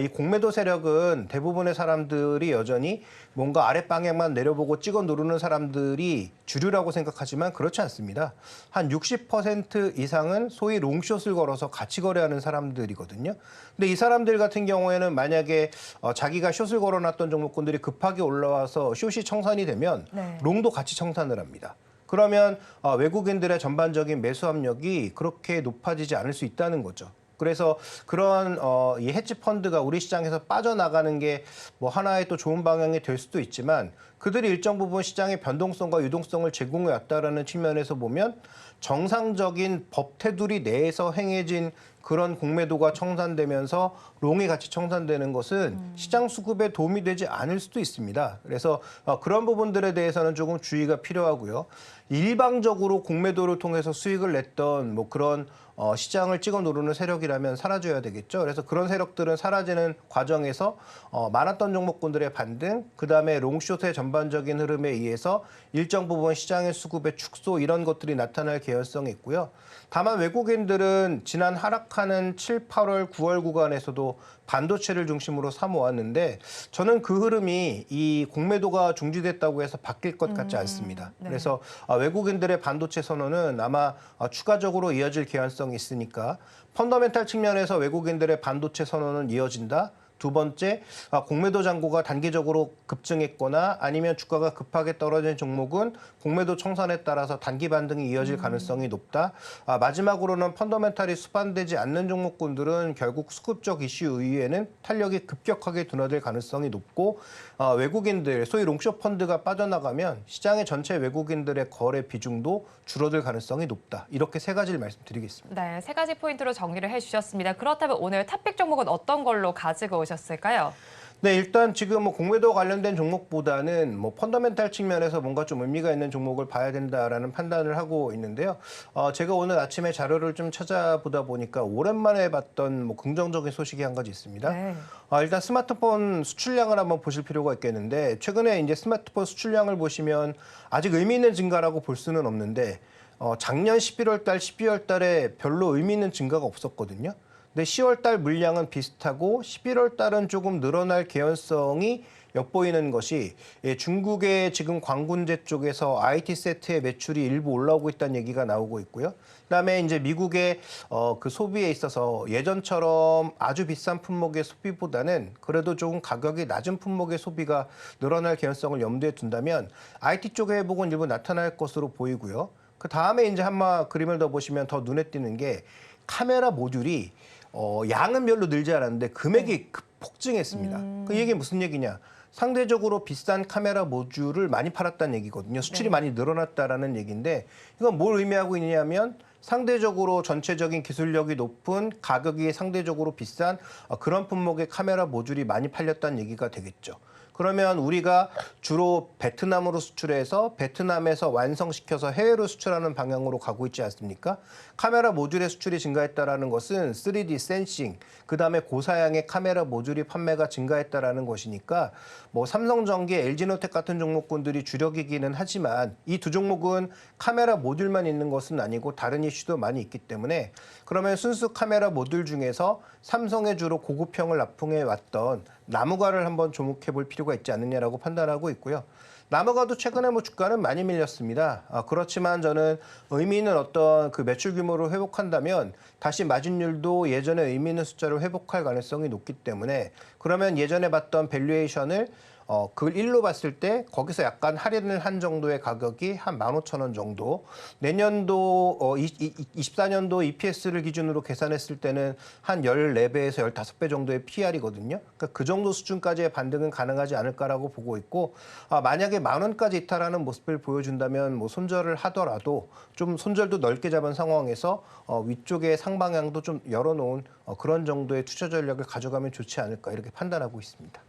이 공매도 세력은 대부분의 사람들이 여전히 뭔가 아랫방향만 내려보고 찍어 누르는 사람들이 주류라고 생각하지만 그렇지 않습니다. 한 60% 이상은 소위 롱숏을 걸어서 같이 거래하는 사람들이거든요. 근데 이 사람들 같은 경우에는 만약에 자기가 숏을 걸어놨던 종목군들이 급하게 올라와서 숏이 청산이 되면 네. 롱도 같이 청산을 합니다. 그러면 외국인들의 전반적인 매수 압력이 그렇게 높아지지 않을 수 있다는 거죠. 그래서 그런 이 헤지 펀드가 우리 시장에서 빠져나가는 게 뭐 하나의 또 좋은 방향이 될 수도 있지만 그들이 일정 부분 시장의 변동성과 유동성을 제공해 왔다라는 측면에서 보면 정상적인 법 테두리 내에서 행해진 그런 공매도가 청산되면서 롱이 같이 청산되는 것은 시장 수급에 도움이 되지 않을 수도 있습니다. 그래서 그런 부분들에 대해서는 조금 주의가 필요하고요. 일방적으로 공매도를 통해서 수익을 냈던 뭐 그런 시장을 찍어 누르는 세력이라면 사라져야 되겠죠. 그래서 그런 세력들은 사라지는 과정에서 많았던 종목군들의 반등, 그다음에 롱숏의 전반적인 흐름에 의해서 일정 부분 시장의 수급의 축소 이런 것들이 나타날 개연성이 있고요. 다만 외국인들은 지난 하락하는 7, 8월, 9월 구간에서도 반도체를 중심으로 사모았는데 저는 그 흐름이 이 공매도가 중지됐다고 해서 바뀔 것 같지 않습니다. 네. 그래서 외국인들의 반도체 선언은 아마 추가적으로 이어질 개연성이 있으니까 펀더멘탈 측면에서 외국인들의 반도체 선언은 이어진다. 두 번째, 공매도 잔고가 단기적으로 급증했거나 아니면 주가가 급하게 떨어진 종목은 공매도 청산에 따라서 단기 반등이 이어질 가능성이 높다. 마지막으로는 펀더멘탈이 수반되지 않는 종목군들은 결국 수급적 이슈 이후에는 탄력이 급격하게 둔화될 가능성이 높고 외국인들, 소위 롱숏 펀드가 빠져나가면 시장의 전체 외국인들의 거래 비중도 줄어들 가능성이 높다. 이렇게 세 가지를 말씀드리겠습니다. 네, 세 가지 포인트로 정리를 해주셨습니다. 그렇다면 오늘 탑픽 종목은 어떤 걸로 가지고 오셨을까요? 네, 일단 지금 뭐 공매도 관련된 종목보다는 뭐 펀더멘탈 측면에서 뭔가 좀 의미가 있는 종목을 봐야 된다라는 판단을 하고 있는데요. 제가 오늘 아침에 자료를 좀 찾아보다 보니까 오랜만에 봤던 뭐 긍정적인 소식이 한 가지 있습니다. 네. 일단 스마트폰 수출량을 한번 보실 필요가 있겠는데 최근에 이제 스마트폰 수출량을 보시면 아직 의미 있는 증가라고 볼 수는 없는데 작년 11월 달, 12월 달에 별로 의미 있는 증가가 없었거든요. 근데 10월 달 물량은 비슷하고 11월 달은 조금 늘어날 개연성이 엿보이는 것이 중국의 지금 광군제 쪽에서 IT 세트의 매출이 일부 올라오고 있다는 얘기가 나오고 있고요. 그다음에 이제 미국의 그 소비에 있어서 예전처럼 아주 비싼 품목의 소비보다는 그래도 조금 가격이 낮은 품목의 소비가 늘어날 개연성을 염두에 둔다면 IT 쪽의 회복은 일부 나타날 것으로 보이고요. 그 다음에 이제 한마 그림을 더 보시면 더 눈에 띄는 게 카메라 모듈이 양은 별로 늘지 않았는데 금액이 폭증했습니다. 그 얘기는 무슨 얘기냐? 상대적으로 비싼 카메라 모듈을 많이 팔았다는 얘기거든요. 수출이 많이 늘어났다라는 얘기인데 이건 뭘 의미하고 있냐면 상대적으로 전체적인 기술력이 높은 가격이 상대적으로 비싼 그런 품목의 카메라 모듈이 많이 팔렸다는 얘기가 되겠죠. 그러면 우리가 주로 베트남으로 수출해서 베트남에서 완성시켜서 해외로 수출하는 방향으로 가고 있지 않습니까? 카메라 모듈의 수출이 증가했다는 것은 3D 센싱, 그다음에 고사양의 카메라 모듈이 판매가 증가했다는 것이니까 뭐 삼성전기, LG노텍 같은 종목군들이 주력이기는 하지만 이 두 종목은 카메라 모듈만 있는 것은 아니고 다른 이슈도 많이 있기 때문에 그러면 순수 카메라 모듈 중에서 삼성의 주로 고급형을 납품해 왔던 나무가를 한번 주목해 볼 필요가 있지 않느냐라고 판단하고 있고요. 나무가도 최근에 뭐 주가는 많이 밀렸습니다. 그렇지만 저는 의미 있는 어떤 그 매출 규모를 회복한다면 다시 마진율도 예전에 의미 있는 숫자를 회복할 가능성이 높기 때문에 그러면 예전에 봤던 밸류에이션을 그걸 1로 봤을 때 거기서 약간 할인을 한 정도의 가격이 한 15,000원 정도. 내년도 24년도 EPS를 기준으로 계산했을 때는 한 14배에서 15배 정도의 PR이거든요. 그러니까 그 정도 수준까지의 반등은 가능하지 않을까라고 보고 있고 만약에 10,000원까지 이탈하는 모습을 보여준다면 뭐 손절을 하더라도 좀 손절도 넓게 잡은 상황에서 위쪽에 상방향도 좀 열어놓은 그런 정도의 투자 전략을 가져가면 좋지 않을까 이렇게 판단하고 있습니다.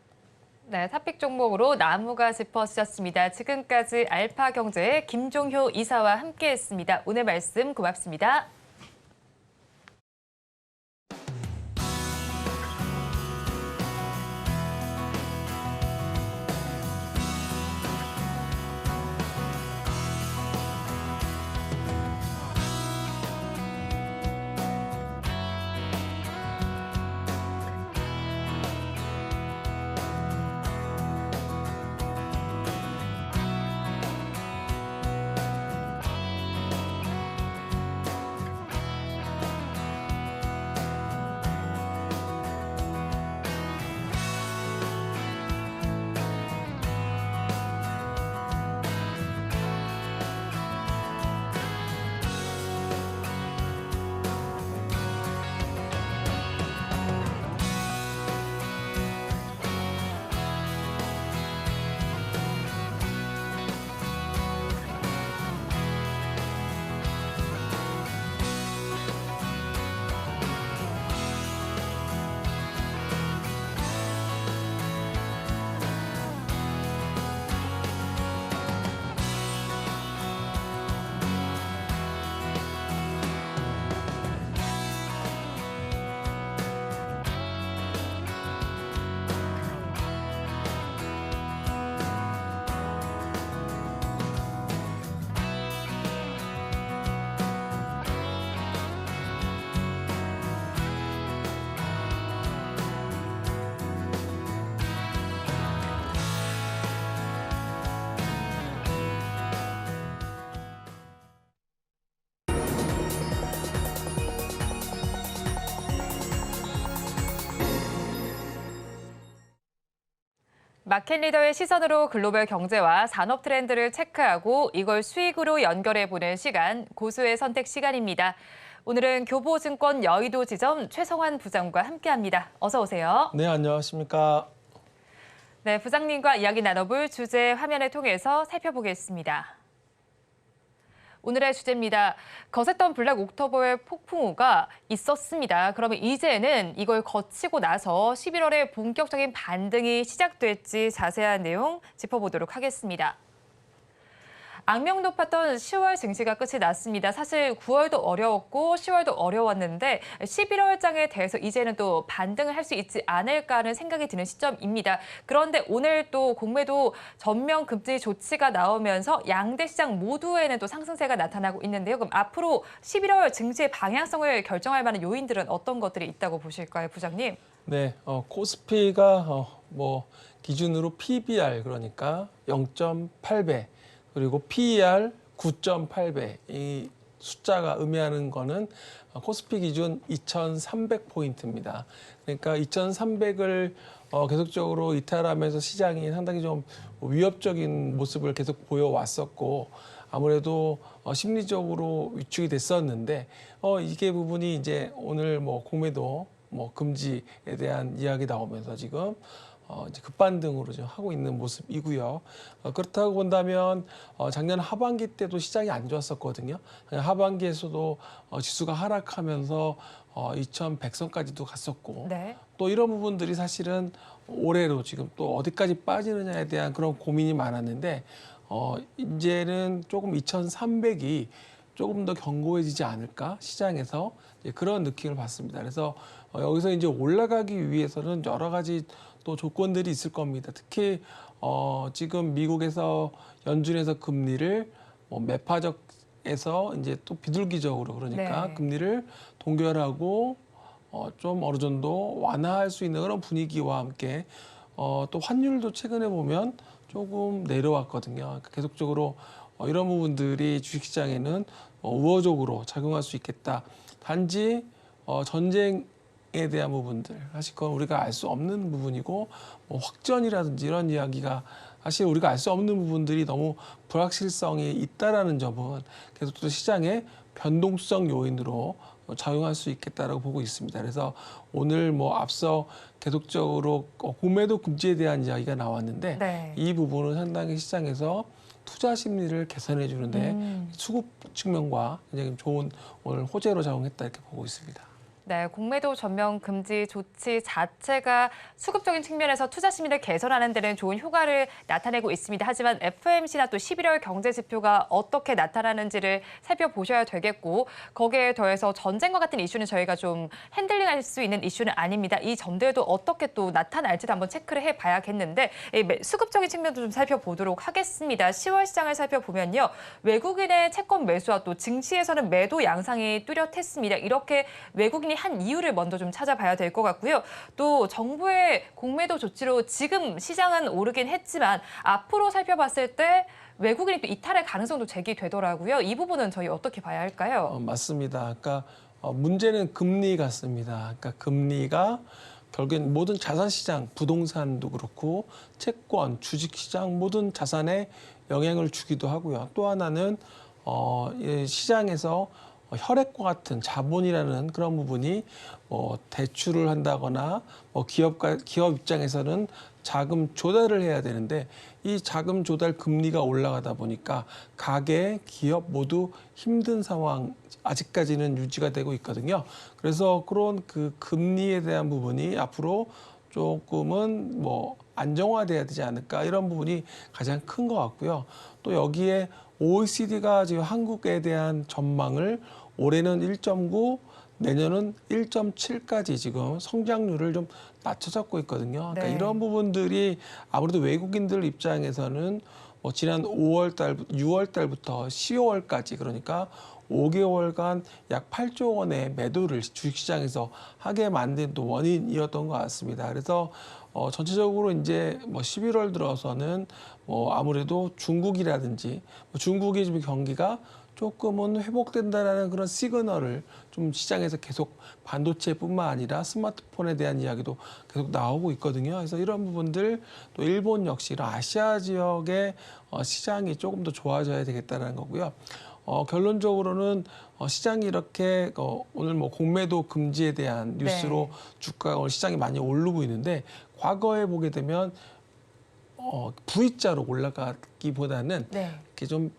네, 탑픽 종목으로 나무가 짚어주셨습니다. 지금까지 알파경제의 김종효 이사와 함께했습니다. 오늘 말씀 고맙습니다. 마켓 리더의 시선으로 글로벌 경제와 산업 트렌드를 체크하고 이걸 수익으로 연결해보는 시간, 고수의 선택 시간입니다. 오늘은 교보증권 여의도 지점 최성환 부장과 함께합니다. 어서 오세요. 네, 안녕하십니까. 네, 부장님과 이야기 나눠볼 주제 화면을 통해서 살펴보겠습니다. 오늘의 주제입니다. 거셌던 블랙 옥토버의 폭풍우가 있었습니다. 그러면 이제는 이걸 거치고 나서 11월에 본격적인 반등이 시작될지 자세한 내용 짚어보도록 하겠습니다. 악명 높았던 10월 증시가 끝이 났습니다. 사실 9월도 어려웠고 10월도 어려웠는데 11월장에 대해서 이제는 또 반등을 할 수 있지 않을까 하는 생각이 드는 시점입니다. 그런데 오늘 또 공매도 전면 금지 조치가 나오면서 양대 시장 모두에는 또 상승세가 나타나고 있는데요. 그럼 앞으로 11월 증시의 방향성을 결정할 만한 요인들은 어떤 것들이 있다고 보실까요, 부장님? 네, 코스피가 기준으로 PBR 그러니까 0.8배 그리고 PER 9.8배 이 숫자가 의미하는 거는 코스피 기준 2,300포인트입니다. 그러니까 2,300을 계속적으로 이탈하면서 시장이 상당히 좀 위협적인 모습을 계속 보여왔었고 아무래도 심리적으로 위축이 됐었는데 이게 부분이 이제 오늘 공매도 금지에 대한 이야기 나오면서 지금 이제 급반등으로 좀 하고 있는 모습이고요. 그렇다고 본다면 작년 하반기 때도 시장이 안 좋았었거든요. 하반기에서도 지수가 하락하면서 2,100선까지도 갔었고 네. 또 이런 부분들이 사실은 올해로 지금 또 어디까지 빠지느냐에 대한 그런 고민이 많았는데 이제는 조금 2,300이 조금 더 견고해지지 않을까 시장에서 그런 느낌을 받습니다. 그래서 여기서 이제 올라가기 위해서는 여러 가지 또 조건들이 있을 겁니다. 특히 지금 미국에서 연준에서 금리를 매파적에서 이제 또 비둘기적으로 그러니까 네. 금리를 동결하고 좀 어느 정도 완화할 수 있는 그런 분위기와 함께 또 환율도 최근에 보면 조금 내려왔거든요. 그러니까 계속적으로 이런 부분들이 주식시장에는 우호적으로 작용할 수 있겠다. 단지 전쟁에 대한 부분들, 사실 그건 우리가 알 수 없는 부분이고 뭐 확전이라든지 이런 이야기가 사실 우리가 알 수 없는 부분들이 너무 불확실성이 있다라는 점은 계속 또 시장의 변동성 요인으로 작용할 수 있겠다라고 보고 있습니다. 그래서 오늘 뭐 앞서 계속적으로 공매도 금지에 대한 이야기가 나왔는데 네. 이 부분은 상당히 시장에서 투자 심리를 개선해 주는데 수급 측면과 굉장히 좋은 오늘 호재로 작용했다 이렇게 보고 있습니다. 네, 공매도 전면 금지 조치 자체가 수급적인 측면에서 투자 심리를 개선하는 데는 좋은 효과를 나타내고 있습니다. 하지만 FOMC나 또 11월 경제 지표가 어떻게 나타나는지를 살펴보셔야 되겠고 거기에 더해서 전쟁과 같은 이슈는 저희가 좀 핸들링할 수 있는 이슈는 아닙니다. 이 점들도 어떻게 또 나타날지도 한번 체크를 해봐야겠는데 수급적인 측면도 좀 살펴보도록 하겠습니다. 10월 시장을 살펴보면요. 외국인의 채권 매수와 또 증시에서는 매도 양상이 뚜렷했습니다. 이렇게 외국인이 한 이유를 먼저 좀 찾아봐야 될 것 같고요. 또 정부의 공매도 조치로 지금 시장은 오르긴 했지만 앞으로 살펴봤을 때 외국인이 또 이탈할 가능성도 제기되더라고요. 이 부분은 저희 어떻게 봐야 할까요? 맞습니다. 그러니까 문제는 금리 같습니다. 그러니까 금리가 결국엔 모든 자산시장, 부동산도 그렇고 채권, 주식시장 모든 자산에 영향을 주기도 하고요. 또 하나는 시장에서 혈액과 같은 자본이라는 그런 부분이 대출을 한다거나 기업 입장에서는 자금 조달을 해야 되는데 이 자금 조달 금리가 올라가다 보니까 가계, 기업 모두 힘든 상황 아직까지는 유지가 되고 있거든요. 그래서 그런 그 금리에 대한 부분이 앞으로 조금은 안정화돼야 되지 않을까 이런 부분이 가장 큰 것 같고요. 또 여기에 OECD가 지금 한국에 대한 전망을 올해는 1.9, 내년은 1.7까지 지금 성장률을 좀 낮춰 잡고 있거든요. 그러니까 네. 이런 부분들이 아무래도 외국인들 입장에서는 지난 6월 달부터 12월까지 그러니까 5개월간 약 8조 원의 매도를 주식시장에서 하게 만든 또 원인이었던 것 같습니다. 그래서 전체적으로 이제 11월 들어서는 아무래도 중국이라든지 중국의 지금 경기가 조금은 회복된다라는 그런 시그널을 좀 시장에서 계속 반도체뿐만 아니라 스마트폰에 대한 이야기도 계속 나오고 있거든요. 그래서 이런 부분들 또 일본 역시 이런 아시아 지역의 시장이 조금 더 좋아져야 되겠다는 거고요. 결론적으로는 시장이 이렇게 오늘 공매도 금지에 대한 뉴스로 주가가 오늘 시장이 많이 오르고 있는데 과거에 보게 되면 V자로 올라가기보다는 이렇게 좀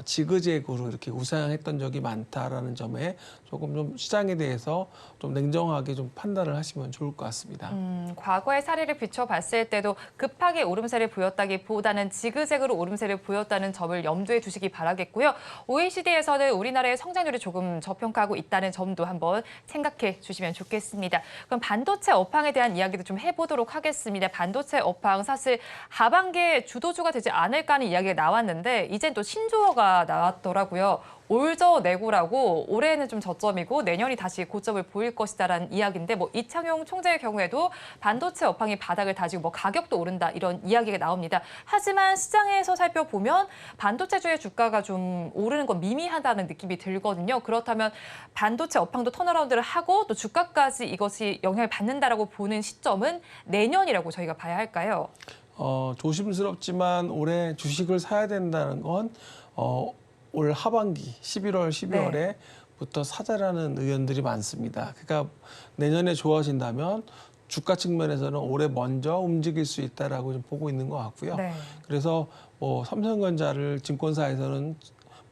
지그재그로 이렇게 우상했던 적이 많다라는 점에 조금 좀 시장에 대해서 좀 냉정하게 좀 판단을 하시면 좋을 것 같습니다. 과거의 사례를 비춰봤을 때도 급하게 오름세를 보였다기보다는 지그재그로 오름세를 보였다는 점을 염두에 두시기 바라겠고요. OECD에서는 우리나라의 성장률이 조금 저평가하고 있다는 점도 한번 생각해 주시면 좋겠습니다. 그럼 반도체 업황에 대한 이야기도 좀 해보도록 하겠습니다. 반도체 업황 사실 하반기에 주도주가 되지 않을까 하는 이야기가 나왔는데 이젠 또 신조어가 나왔더라고요. 올저 내고라고 올해는 좀 저점이고 내년이 다시 고점을 보일 것이다라는 이야기인데 이창용 총재의 경우에도 반도체 업황이 바닥을 다지고 가격도 오른다 이런 이야기가 나옵니다. 하지만 시장에서 살펴보면 반도체주의 주가가 좀 오르는 건 미미하다는 느낌이 들거든요. 그렇다면 반도체 업황도 턴어라운드를 하고 또 주가까지 이것이 영향을 받는다라고 보는 시점은 내년이라고 저희가 봐야 할까요? 조심스럽지만 올해 주식을 사야 된다는 건 올 하반기 11월, 12월에부터 사자라는 의견들이 많습니다. 그러니까 내년에 좋아진다면 주가 측면에서는 올해 먼저 움직일 수 있다라고 좀 보고 있는 것 같고요. 그래서 삼성전자를 증권사에서는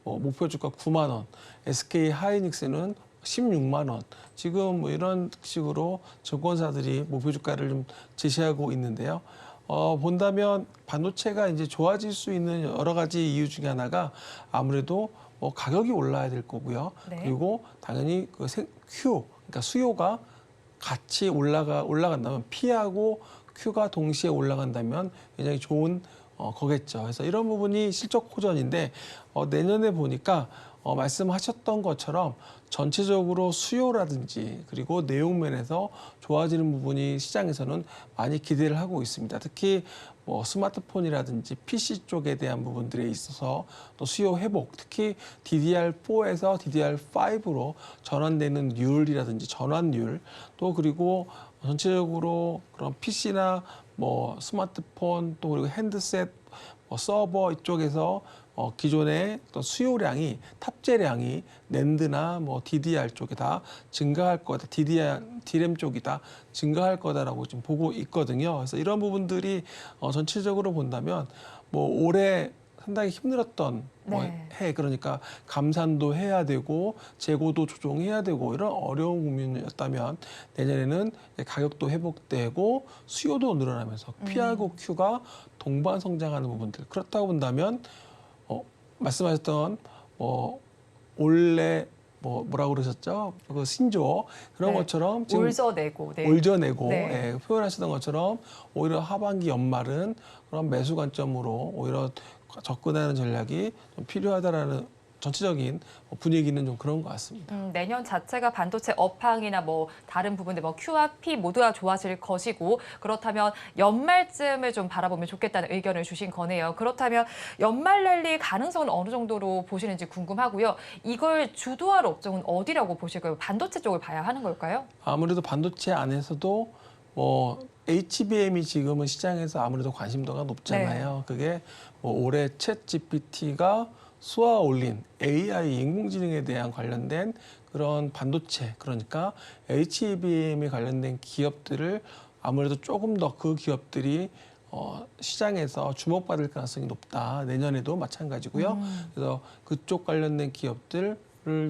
목표 주가 9만 원, SK 하이닉스는 16만 원. 지금 이런 식으로 증권사들이 목표 주가를 좀 제시하고 있는데요. 본다면 반도체가 이제 좋아질 수 있는 여러 가지 이유 중에 하나가 아무래도 가격이 올라야 될 거고요. 그리고 당연히 그러니까 수요가 같이 올라간다면 P하고 Q가 동시에 올라간다면 굉장히 좋은 거겠죠. 그래서 이런 부분이 실적 호전인데 내년에 보니까 말씀하셨던 것처럼 전체적으로 수요라든지 그리고 내용 면에서 좋아지는 부분이 시장에서는 많이 기대를 하고 있습니다. 특히 뭐 스마트폰이라든지 PC 쪽에 대한 부분들에 있어서 또 수요 회복, 특히 DDR4에서 DDR5로 전환되는 률이라든지 전환율, 또 그리고 전체적으로 그런 PC나 뭐 스마트폰 또 그리고 핸드셋, 뭐 서버 이쪽에서 기존의 어떤 수요량이 탑재량이 낸드나 뭐 DDR 쪽에 다 증가할 거다, DRAM 쪽이 다 증가할 거다라고 지금 보고 있거든요. 그래서 이런 부분들이 전체적으로 본다면 뭐 올해 상당히 힘들었던 네. 해, 그러니까 감산도 해야 되고 재고도 조정해야 되고 이런 어려운 국면이었다면 내년에는 가격도 회복되고 수요도 늘어나면서 P하고 Q가 동반 성장하는 부분들, 그렇다고 본다면 말씀하셨던 올해 뭐라고 그러셨죠? 그 신조 그런 네. 것처럼 지금 올져내고. 네. 올져내고 네. 예, 표현하시던 것처럼 오히려 하반기 연말은 그런 매수 관점으로 오히려 접근하는 전략이 좀 필요하다라는 전체적인 분위기는 좀 그런 것 같습니다. 내년 자체가 반도체 업황이나 뭐 다른 부분들 뭐 Q와 P 모두가 좋아질 것이고, 그렇다면 연말쯤을 좀 바라보면 좋겠다는 의견을 주신 거네요. 그렇다면 연말 랠리 가능성은 어느 정도로 보시는지 궁금하고요. 이걸 주도할 업종은 어디라고 보실까요? 반도체 쪽을 봐야 하는 걸까요? 아무래도 반도체 안에서도 HBM이 지금은 시장에서 아무래도 관심도가 높잖아요. 그게 올해 챗 GPT가 쏘아 올린 AI 인공지능에 대한 관련된 그런 반도체, 그러니까 HBM에 관련된 기업들을 아무래도 조금 더 그 기업들이 시장에서 주목받을 가능성이 높다. 내년에도 마찬가지고요. 그래서 그쪽 관련된 기업들을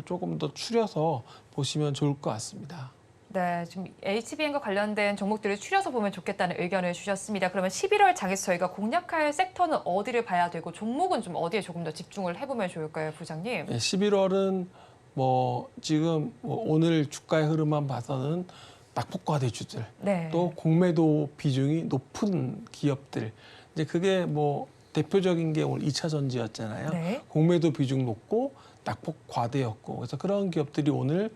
조금 더 추려서 보시면 좋을 것 같습니다. 네, 지금 HBM과 관련된 종목들을 추려서 보면 좋겠다는 의견을 주셨습니다. 그러면 11월 장에서 저희가 공략할 섹터는 어디를 봐야 되고 종목은 좀 어디에 조금 더 집중을 해보면 좋을까요, 부장님? 네, 11월은 지금 오늘 주가의 흐름만 봐서는 낙폭과 대주들, 네. 또 공매도 비중이 높은 기업들, 이제 그게 대표적인 게 오늘 2차 전지였잖아요. 네. 공매도 비중 높고 낙폭 과대였고, 그래서 그런 기업들이 오늘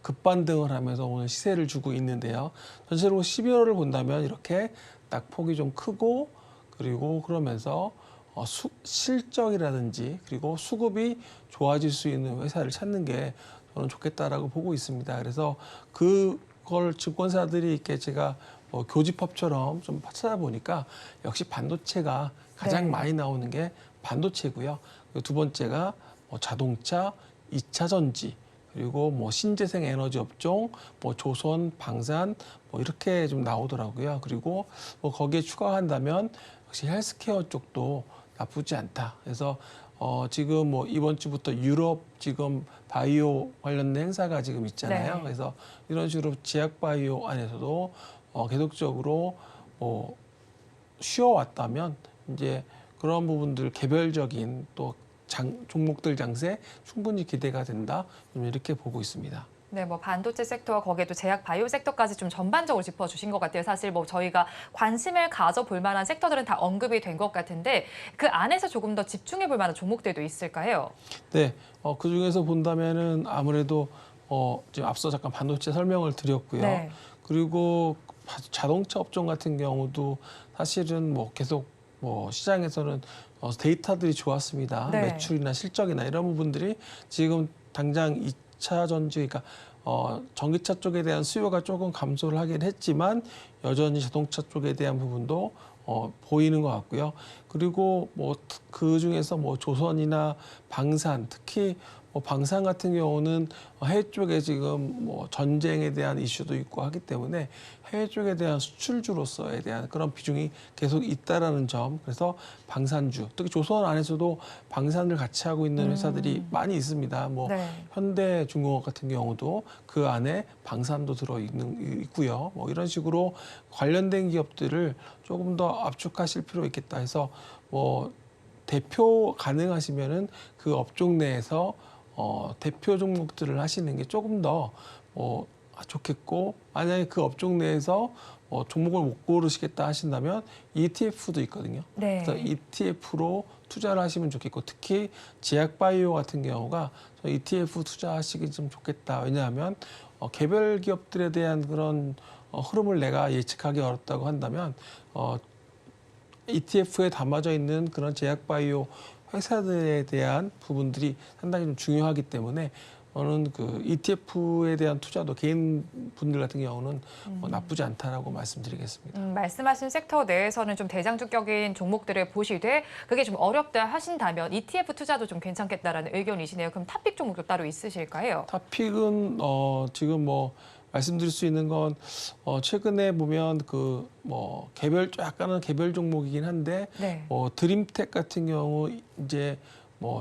급반등을 하면서 오늘 시세를 주고 있는데요. 전체적으로 11월을 본다면 이렇게 낙폭이 좀 크고, 그리고 그러면서 실적이라든지 그리고 수급이 좋아질 수 있는 회사를 찾는 게 저는 좋겠다라고 보고 있습니다. 그래서 그걸 증권사들이 이렇게 제가 교집합처럼 좀 찾아보니까 역시 반도체가 가장 네. 많이 나오는 게 반도체고요. 두 번째가 자동차, 2차 전지, 그리고 신재생 에너지 업종, 조선, 방산, 이렇게 좀 나오더라고요. 그리고 거기에 추가한다면 역시 헬스케어 쪽도 나쁘지 않다. 그래서 지금 이번 주부터 유럽 지금 바이오 관련된 행사가 지금 있잖아요. 네. 그래서 이런 식으로 제약 바이오 안에서도 계속적으로 쉬어왔다면 이제 그런 부분들 개별적인 또 종목들 장세 충분히 기대가 된다. 이렇게 보고 있습니다. 네, 반도체 섹터와 거기에도 제약 바이오 섹터까지 좀 전반적으로 짚어주신 것 같아요. 사실 저희가 관심을 가져볼 만한 섹터들은 다 언급이 된 것 같은데 그 안에서 조금 더 집중해 볼 만한 종목들도 있을까요? 네, 그 중에서 본다면은 아무래도 지금 앞서 잠깐 반도체 설명을 드렸고요. 네. 그리고 자동차 업종 같은 경우도 사실은 계속 시장에서는 데이터들이 좋았습니다. 네. 매출이나 실적이나 이런 부분들이 지금 당장 2차 전지, 그러니까 전기차 쪽에 대한 수요가 조금 감소를 하긴 했지만 여전히 자동차 쪽에 대한 부분도 보이는 것 같고요. 그리고 그 중에서 조선이나 방산, 특히 방산 같은 경우는 해외 쪽에 지금 전쟁에 대한 이슈도 있고 하기 때문에 해외 쪽에 대한 수출주로서에 대한 그런 비중이 계속 있다라는 점. 그래서 방산주, 특히 조선 안에서도 방산을 같이 하고 있는 회사들이 많이 있습니다. 네. 현대중공업 같은 경우도 그 안에 방산도 있고요. 이런 식으로 관련된 기업들을 조금 더 압축하실 필요 있겠다 해서 대표 가능하시면은 그 업종 내에서 대표 종목들을 하시는 게 조금 더 좋겠고, 만약에 그 업종 내에서 종목을 못 고르시겠다 하신다면 ETF도 있거든요. 네. 그래서 ETF로 투자를 하시면 좋겠고, 특히 제약바이오 같은 경우가 ETF 투자하시기 좀 좋겠다. 왜냐하면 개별 기업들에 대한 그런 흐름을 내가 예측하기 어렵다고 한다면 ETF에 담아져 있는 그런 제약바이오 회사들에 대한 부분들이 상당히 좀 중요하기 때문에 저는 그 ETF에 대한 투자도 개인 분들 같은 경우는 나쁘지 않다라고 말씀드리겠습니다. 말씀하신 섹터 내에서는 좀 대장주격인 종목들을 보시되 그게 좀 어렵다 하신다면 ETF 투자도 좀 괜찮겠다라는 의견이시네요. 그럼 탑픽 종목도 따로 있으실까요? 탑픽은 지금 말씀드릴 수 있는 건 최근에 보면 그 약간은 개별 종목이긴 한데 네. 드림텍 같은 경우 이제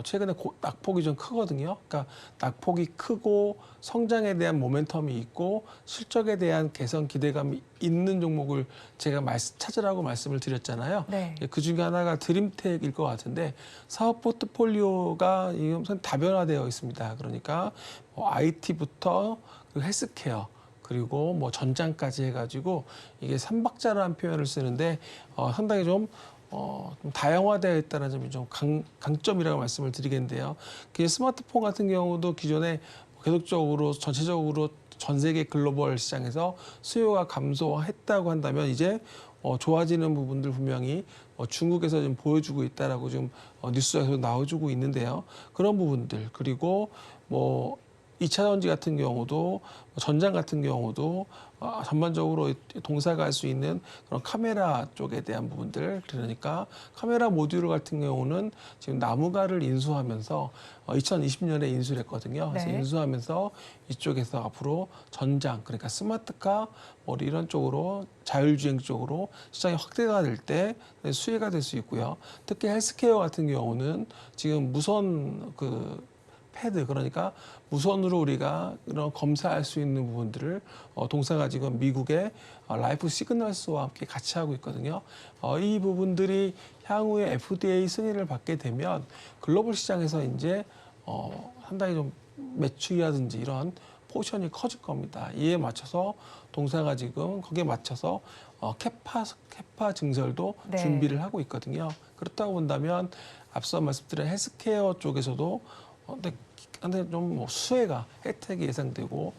최근에 낙폭이 좀 크거든요. 그러니까 낙폭이 크고 성장에 대한 모멘텀이 있고 실적에 대한 개선 기대감이 있는 종목을 제가 찾으라고 말씀을 드렸잖아요. 네. 그 중에 하나가 드림텍일 것 같은데 사업 포트폴리오가 우선 다변화되어 있습니다. 그러니까 IT부터 헬스케어 그리고 전장까지 해가지고 이게 삼박자라는 표현을 쓰는데 상당히 좀 다양화되어 있다는 점이 좀 강점이라고 말씀을 드리겠는데요. 스마트폰 같은 경우도 기존에 계속적으로 전체적으로 전 세계 글로벌 시장에서 수요가 감소했다고 한다면 이제 좋아지는 부분들 분명히 중국에서 좀 보여주고 있다라고 좀 뉴스에서 나와주고 있는데요. 그런 부분들 그리고 2차 전지 같은 경우도 전장 같은 경우도 전반적으로 동사가 할 수 있는 그런 카메라 쪽에 대한 부분들 그러니까 카메라 모듈 같은 경우는 지금 나무가를 인수하면서 2020년에 인수를 했거든요. 그래서 네. 인수하면서 이쪽에서 앞으로 전장 그러니까 스마트카 이런 쪽으로 자율주행 쪽으로 시장이 확대가 될 때 수혜가 될 수 있고요. 특히 헬스케어 같은 경우는 지금 무선 패드 그러니까 무선으로 우리가 이런 검사할 수 있는 부분들을 동사가 지금 미국의 라이프 시그널스와 함께 같이 하고 있거든요. 이 부분들이 향후에 FDA 승인을 받게 되면 글로벌 시장에서 이제 상당히 좀 매출이라든지 이런 포션이 커질 겁니다. 이에 맞춰서 동사가 지금 거기에 맞춰서 캐파 증설도 네. 준비를 하고 있거든요. 그렇다고 본다면 앞서 말씀드린 헬스케어 쪽에서도 근데 좀 수혜가 혜택이 예상되고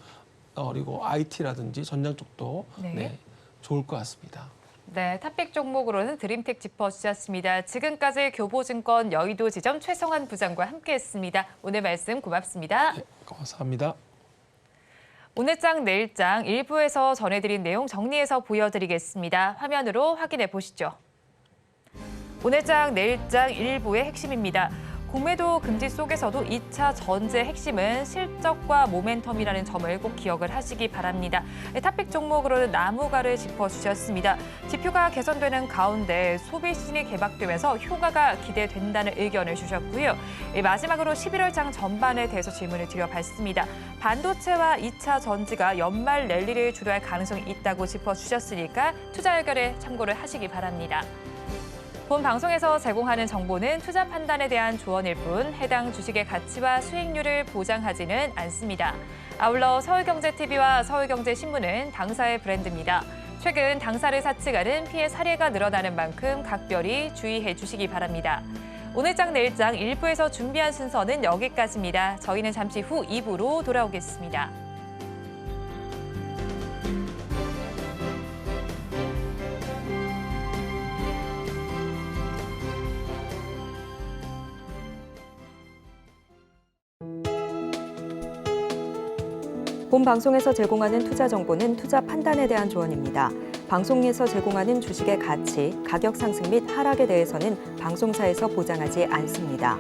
그리고 IT라든지 전장 쪽도 네. 좋을 것 같습니다. 네, 탑픽 종목으로는 드림텍 짚어주셨습니다. 지금까지 교보증권 여의도 지점 최성환 부장과 함께했습니다. 오늘 말씀 고맙습니다. 네, 감사합니다. 오늘장 내일장 일부에서 전해드린 내용 정리해서 보여드리겠습니다. 화면으로 확인해 보시죠. 오늘장 내일장 일부의 핵심입니다. 공매도 금지 속에서도 2차 전지의 핵심은 실적과 모멘텀이라는 점을 꼭 기억을 하시기 바랍니다. 탑픽 종목으로는 나무가를 짚어주셨습니다. 지표가 개선되는 가운데 소비 시즌이 개박되면서 효과가 기대된다는 의견을 주셨고요. 마지막으로 11월장 전반에 대해서 질문을 드려봤습니다. 반도체와 2차 전지가 연말 랠리를 주도할 가능성이 있다고 짚어주셨으니까 투자 의견에 참고를 하시기 바랍니다. 본 방송에서 제공하는 정보는 투자 판단에 대한 조언일 뿐 해당 주식의 가치와 수익률을 보장하지는 않습니다. 아울러 서울경제TV와 서울경제신문은 당사의 브랜드입니다. 최근 당사를 사측하는 피해 사례가 늘어나는 만큼 각별히 주의해 주시기 바랍니다. 오늘장 내일장 1부에서 준비한 순서는 여기까지입니다. 저희는 잠시 후 2부로 돌아오겠습니다. 본 방송에서 제공하는 투자 정보는 투자 판단에 대한 조언입니다. 방송에서 제공하는 주식의 가치, 가격 상승 및 하락에 대해서는 방송사에서 보장하지 않습니다.